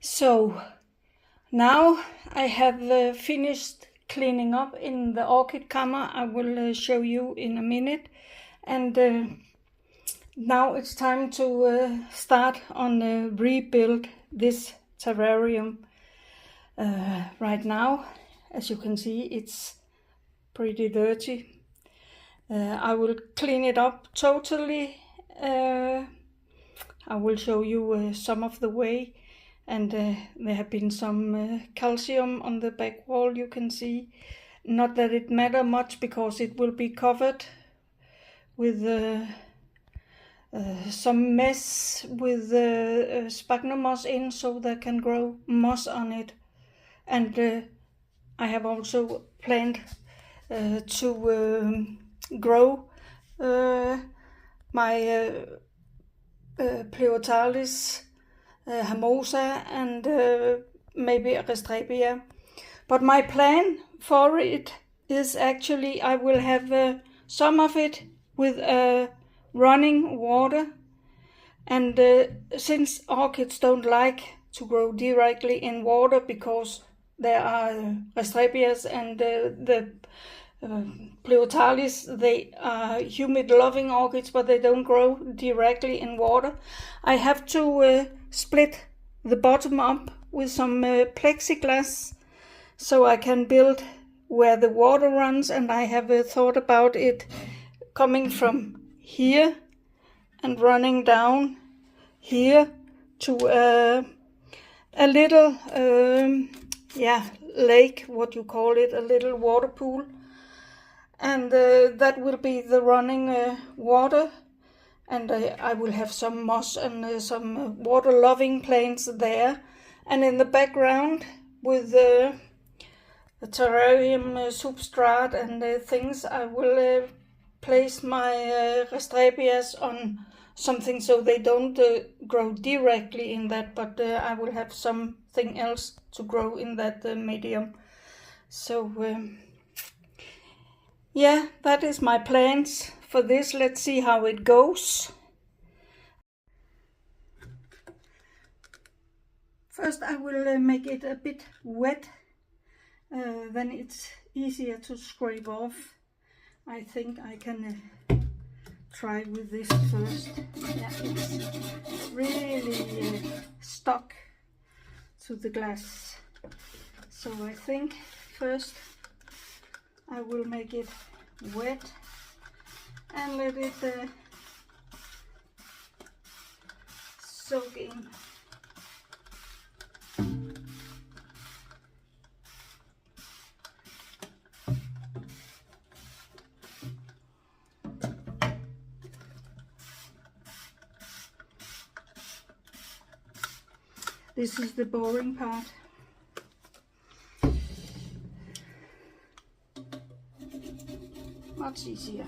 So now I have finished cleaning up in the orchid kammer. I will show you in a minute. And now it's time to start on rebuild this terrarium. Right now, as you can see, it's pretty dirty. I will clean it up totally. I will show you some of the way. And there have been some calcium on the back wall, you can see. Not that it matter much because it will be covered with some mess with sphagnum moss in, so there can grow moss on it. And I have also planned to grow my Pleotalis Hermosa and maybe Restrepia. But my plan for it is actually I will have some of it with running water, and since orchids don't like to grow directly in water because there are Restrepias and the Pleotalis, they are humid loving orchids, but they don't grow directly in water. I have to split the bottom up with some plexiglass so I can build where the water runs, and I have thought about it coming from here and running down here to a little lake, what you call it, a little water pool. And that will be the running water, and I will have some moss and some water-loving plants there. And in the background, with the terrarium substrate and things, I will place my Restrepias on something so they don't grow directly in that, but I will have something else to grow in that medium. So yeah, that is my plans for this. Let's see how it goes. First I will make it a bit wet, then it's easier to scrape off. I think I can try with this first. Yeah, it's really stuck to the glass. So I think first I will make it wet and let it soak in. This is the boring part. Much easier.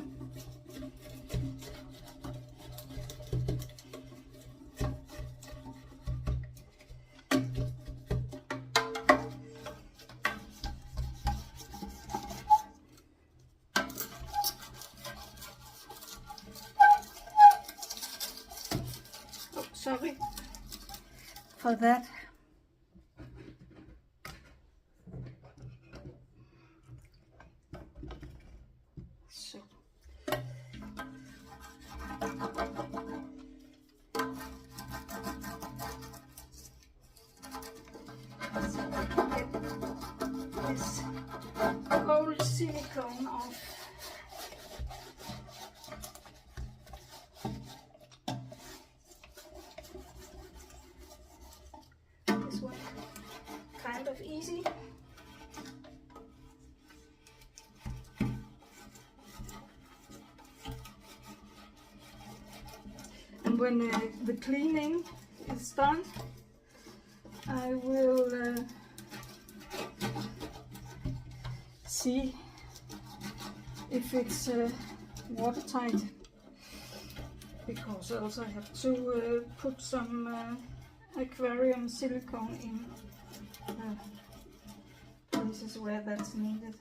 Oh, sorry for that. This old silicone off. This one kind of easy. And when the cleaning is done, I will see if it's watertight, because else I have to put some aquarium silicone in places where that's needed.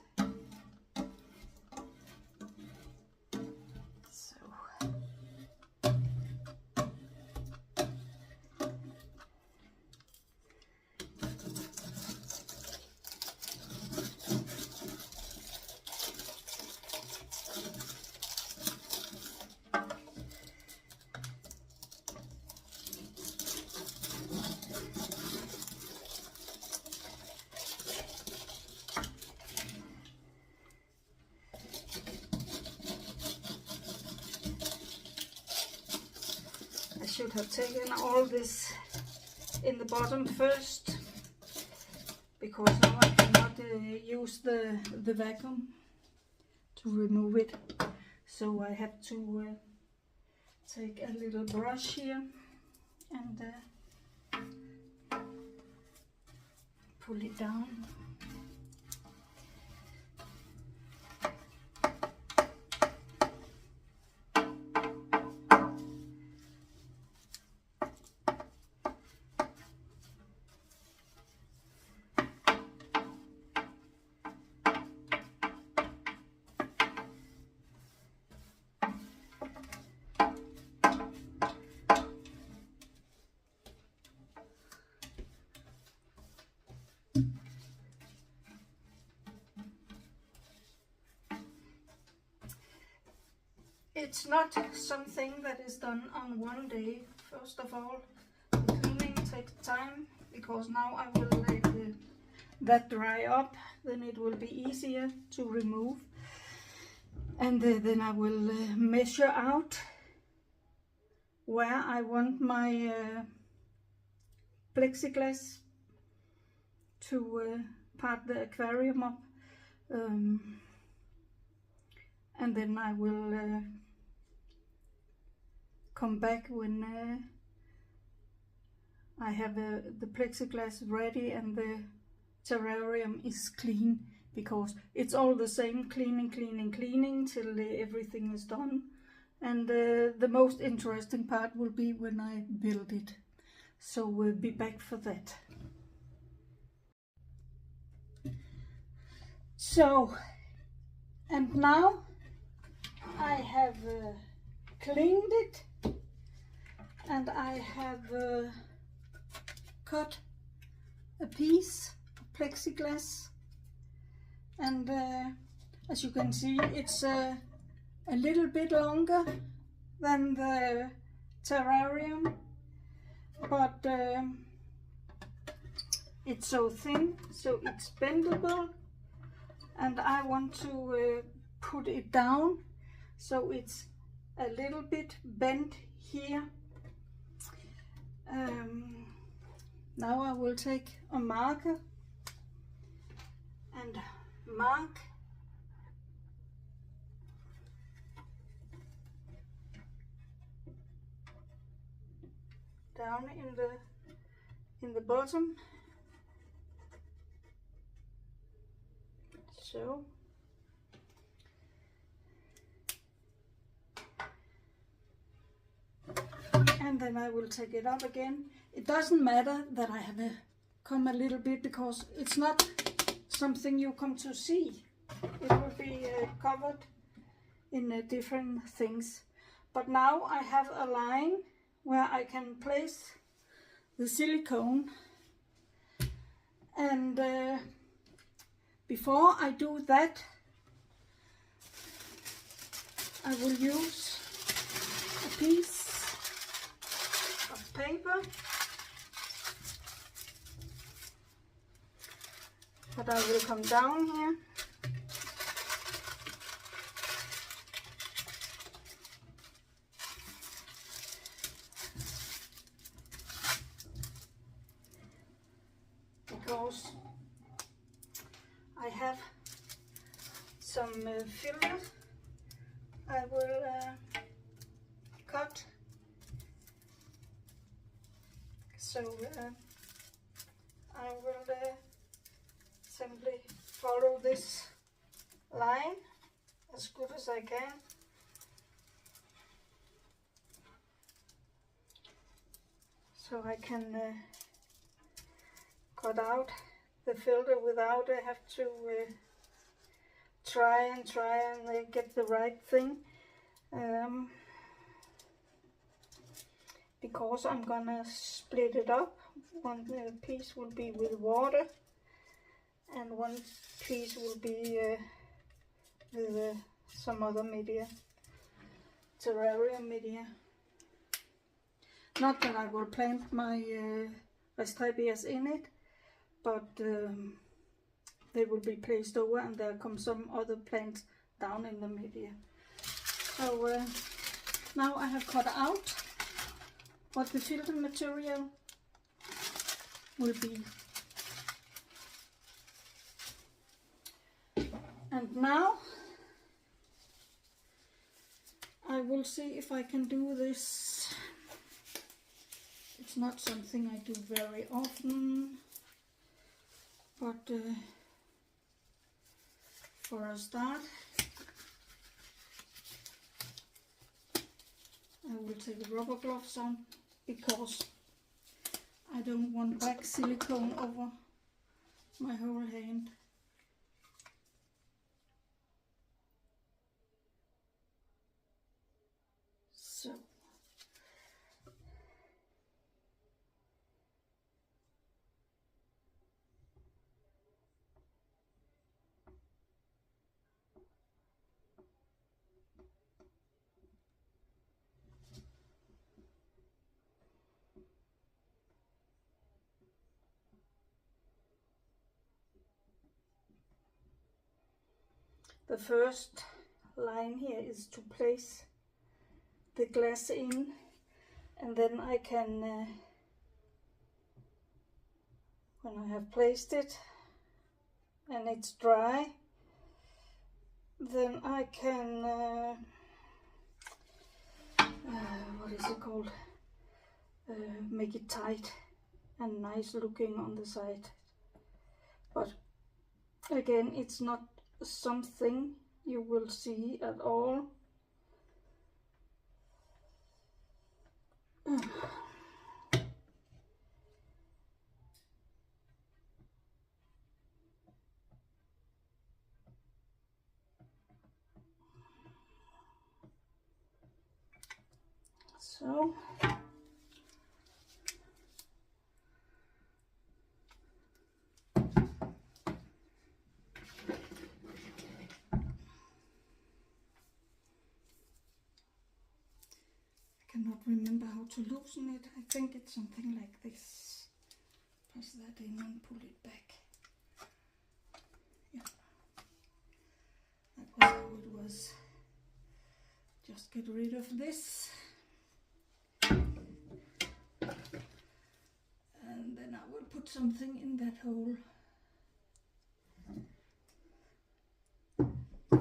should have taken all this in the bottom first, because now I cannot use the vacuum to remove it. So I have to take a little brush here and pull it down. It's not something that is done on one day. First of all, the cleaning takes time, because now I will let that dry up, then it will be easier to remove. And then I will measure out where I want my plexiglass to part the aquarium up. And then I will come back when I have the plexiglass ready and the terrarium is clean, because it's all the same, cleaning till everything is done. And the most interesting part will be when I build it. So we'll be back for that. So, and now I have cleaned it, and I have cut a piece of plexiglass, and as you can see, it's a little bit longer than the terrarium, but it's so thin, so it's bendable, and I want to put it down so it's a little bit bent here. Now I will take a marker and mark down in the bottom, so. And then I will take it up again. It doesn't matter that I have come a little bit, because it's not something you come to see. It will be covered in different things. But now I have a line where I can place the silicone. And before I do that, I will use a piece paper, but I will come down here because I have some filler. I will cut. So I will simply follow this line as good as I can. So I can cut out the filter without I have to try and get the right thing. Because I'm gonna split it up. One piece will be with water, and one piece will be with some other media, terrarium media. Not that I will plant my Restrebias in it, but they will be placed over, and there come some other plants down in the media. So now I have cut out what the filter material will be. And now I will see if I can do this. It's not something I do very often, but for a start, I will take the rubber gloves on because I don't want wax silicone over my whole hand. So the first line here is to place the glass in, and then I can, when I have placed it and it's dry, then I can, what is it called, make it tight and nice looking on the side. But again, it's not something you will see at all. So I cannot remember how to loosen it. I think it's something like this. Press that in and pull it back. Yeah, that was how it was. Just get rid of this. And then I will put something in that hole.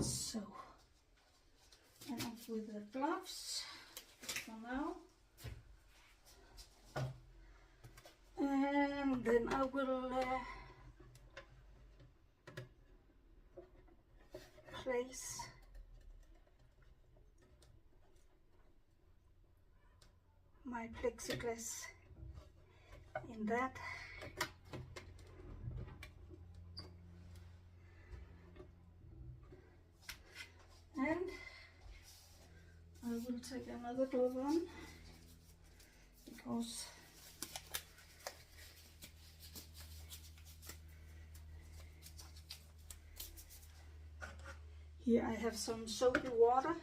So, and off with the gloves for now. And then I will place my plexiglass in that. And I will take another glove on because here I have some soapy water.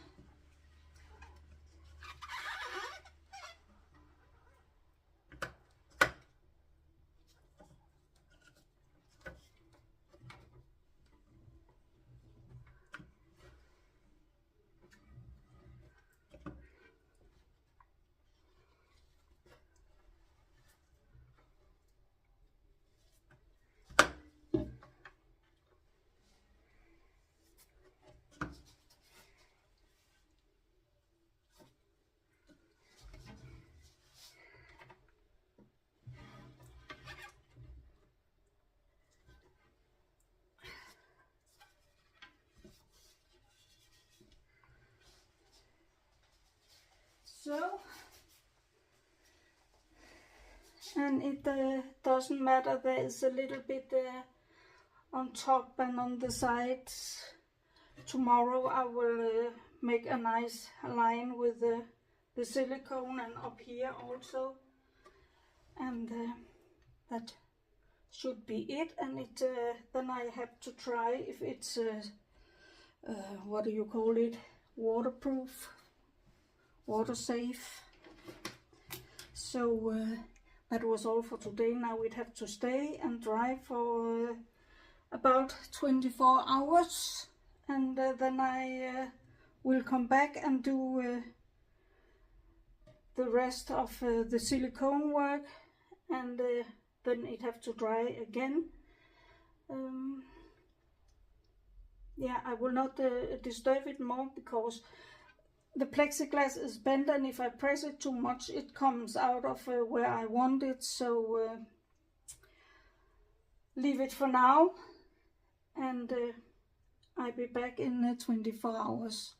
So, and it doesn't matter, there is a little bit on top and on the sides. Tomorrow I will make a nice line with the silicone and up here also. And that should be it. And it then I have to try if it's, what do you call it, waterproof, water safe. So that was all for today. Now it have to stay and dry for about 24 hours, and then I will come back and do the rest of the silicone work, and then it have to dry again. Yeah, I will not disturb it more because the plexiglass is bent, and if I press it too much it comes out of where I want it, so leave it for now, and I'll be back in 24 hours.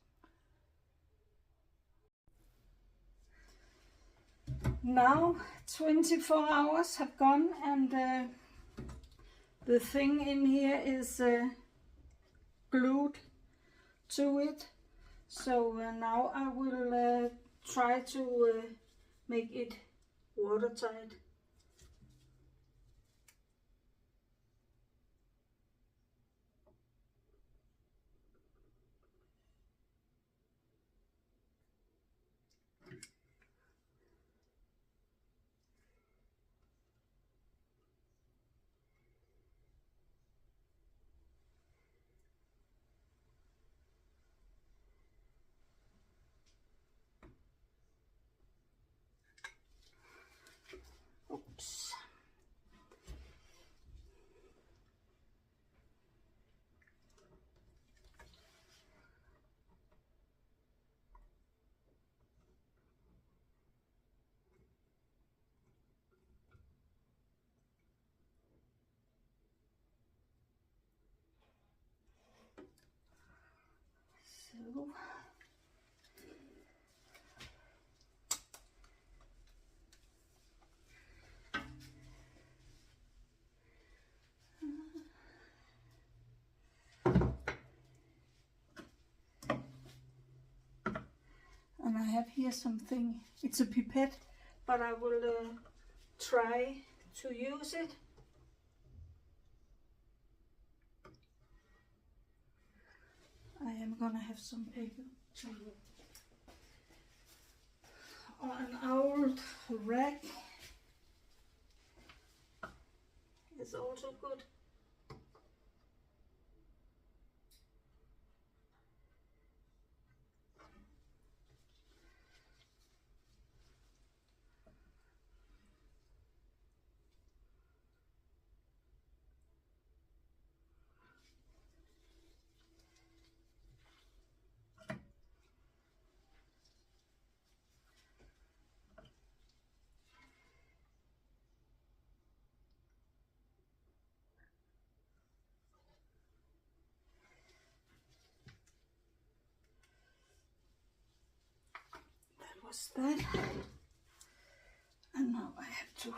Now 24 hours have gone, and the thing in here is glued to it. So now I will try to make it watertight. Oops. So and I have here something, it's a pipette, but I will try to use it. I am gonna have some paper to, or an old rag is also good. That was that, and now I have to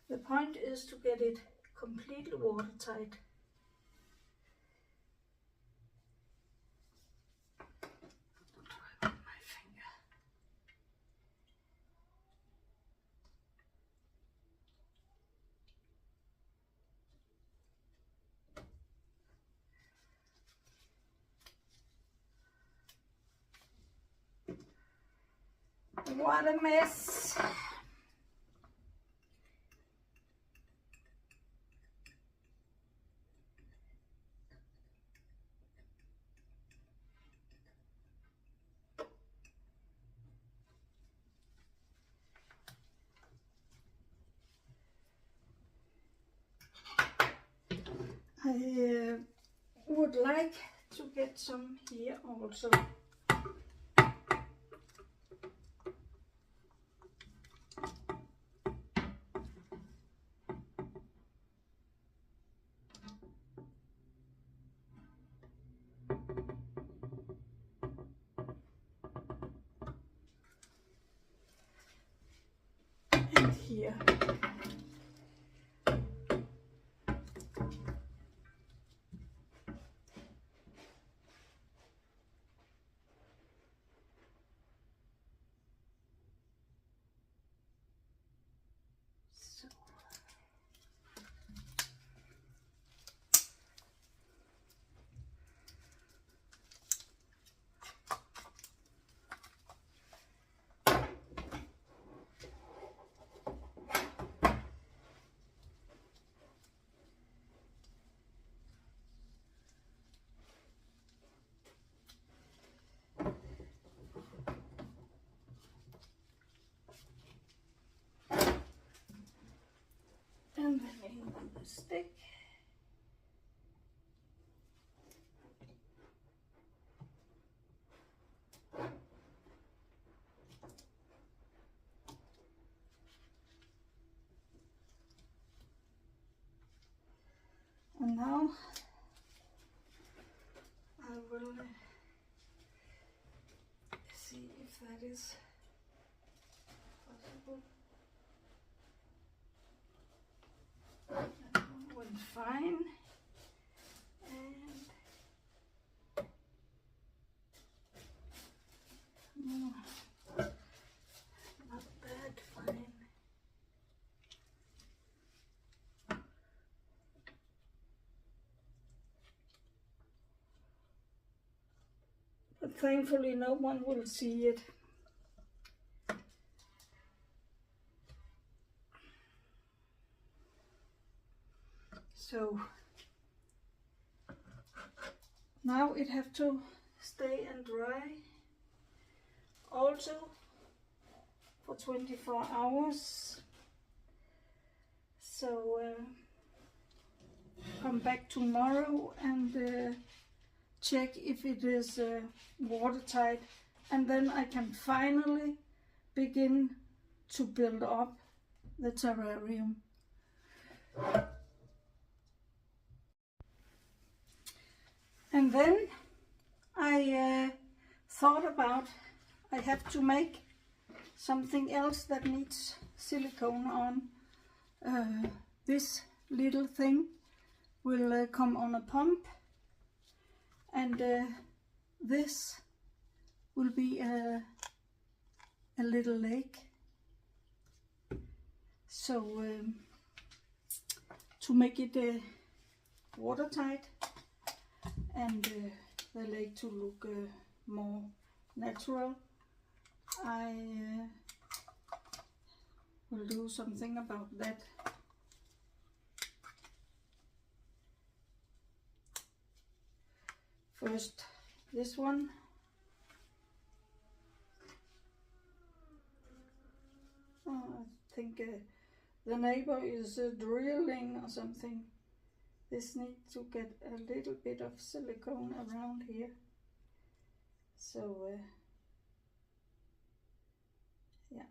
the point is to get it completely watertight. What a mess. I would like to get some here also. And here. So. And then into the stick. And now I will see if that is possible. That one went fine. And not bad, fine. But thankfully no one will see it. So now it have to stay and dry also for 24 hours. So come back tomorrow and check if it is watertight, and then I can finally begin to build up the terrarium. And then I thought about I have to make something else that needs silicone on. This little thing will come on a pump, and this will be a little lake. So to make it watertight and the lake to look more natural, I will do something about that. First, this one. Oh, I think the neighbor is drilling or something. This needs to get a little bit of silicone around here. So, yeah.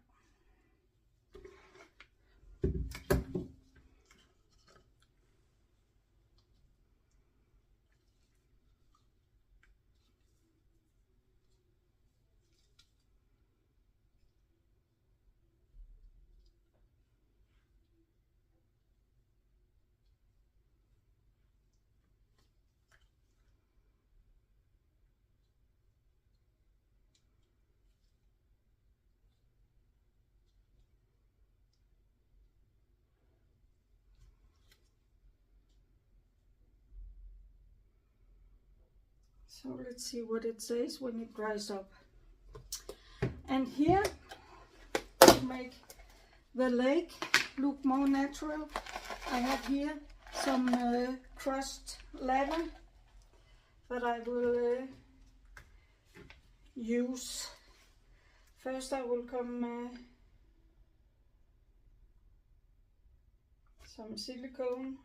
So let's see what it says when it dries up. And here to make the lake look more natural, I have here some crushed lava that I will use. First I will come some silicone.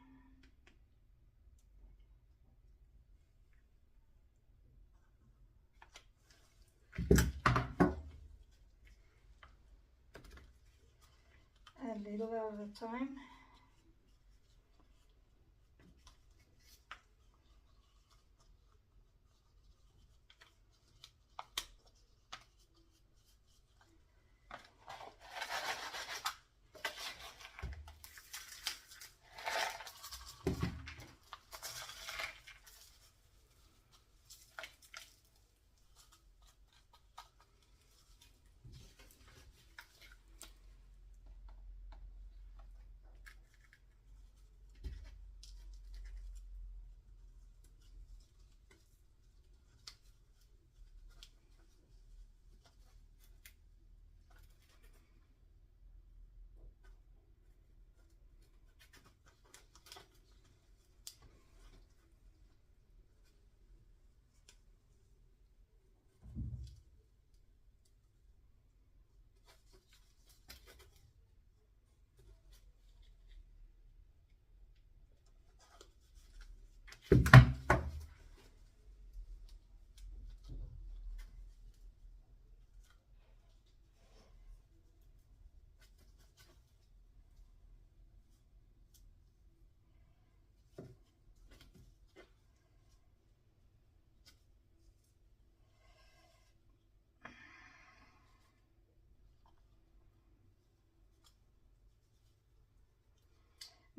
A little at a time.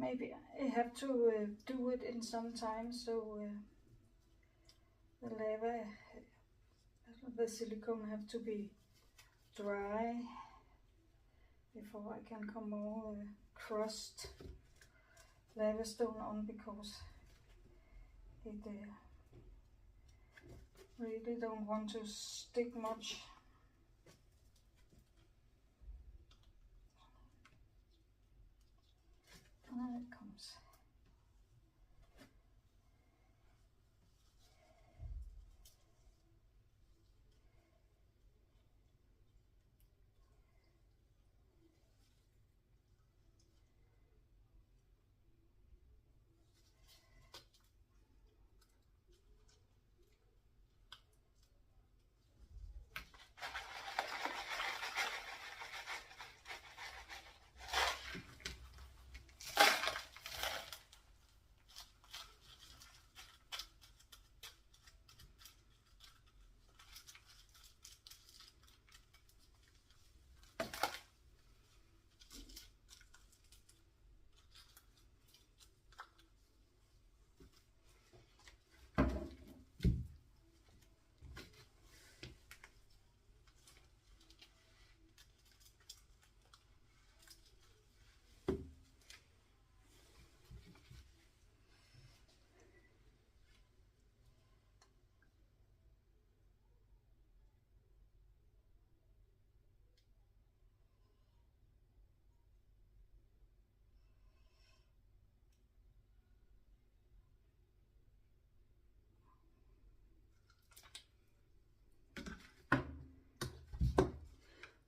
Maybe I have to do it in some time, so the lava, the silicone have to be dry before I can come more crushed lava stone on, because it really don't want to stick much. There it comes.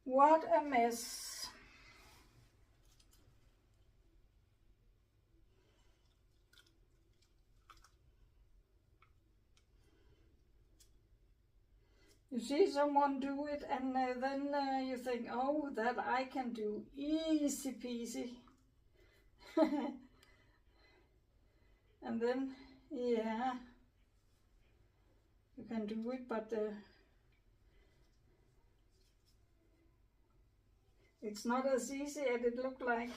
What a mess. You see someone do it, and then you think, oh, that I can do, easy peasy. And then, yeah, you can do it, but it's not as easy as it looked like.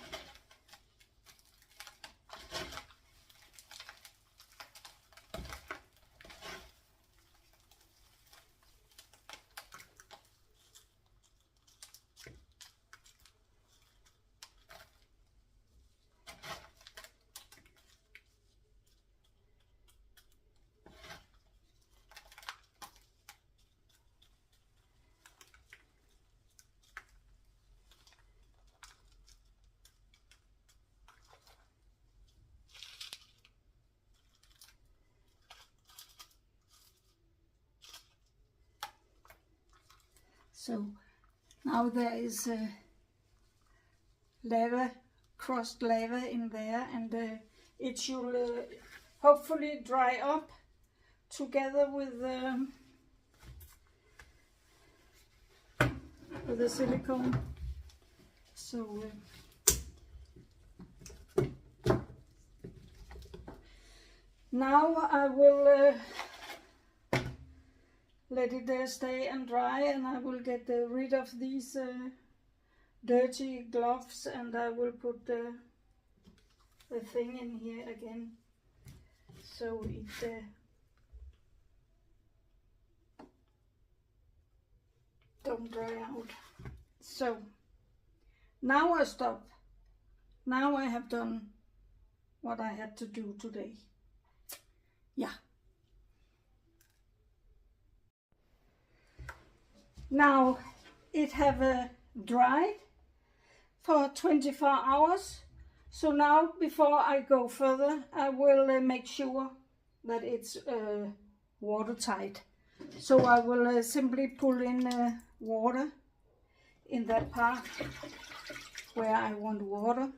So now there is lava, crushed lava in there, and it should hopefully dry up together with the silicone. So now I will let it stay and dry, and I will get rid of these dirty gloves, and I will put the thing in here again so it don't dry out. So now I stop. Now I have done what I had to do today. Yeah. Now it have dried for 24 hours. So now before I go further, I will make sure that it's watertight. So I will simply pull in water in that part where I want water.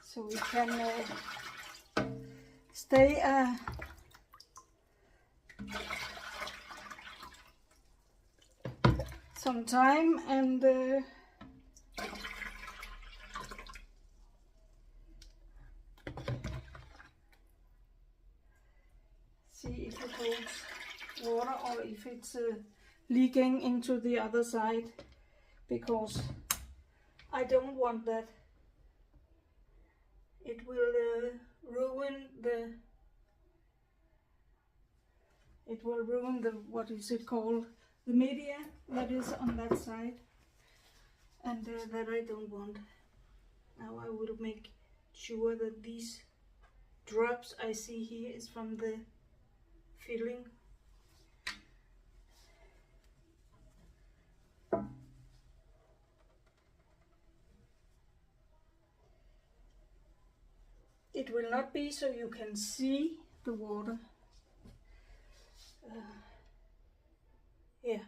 So we can stay some time, and see if it holds water or if it's leaking into the other side, because I don't want that. It will ruin the what is it called, the media that is on that side, and that I don't want. Now I will make sure that these drops I see here is from the filling. It will not be so you can see the water. Yeah.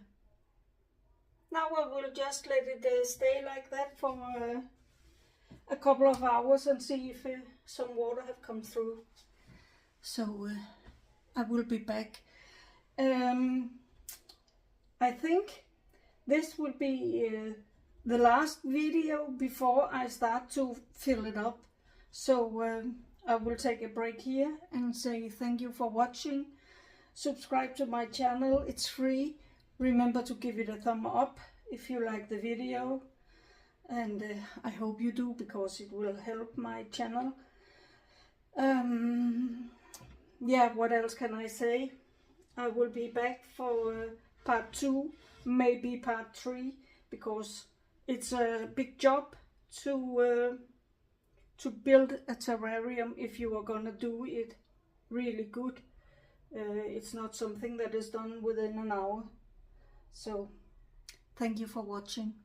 Now I will just let it stay like that for a couple of hours and see if some water have come through. So I will be back. I think this will be the last video before I start to fill it up. So I will take a break here and say thank you for watching. Subscribe to my channel, it's free. Remember to give it a thumb up if you like the video, and I hope you do, because it will help my channel. Yeah, what else can I say? I will be back for part 2, maybe part 3, because it's a big job to build a terrarium if you are gonna do it really good. It's not something that is done within an hour. So thank you for watching.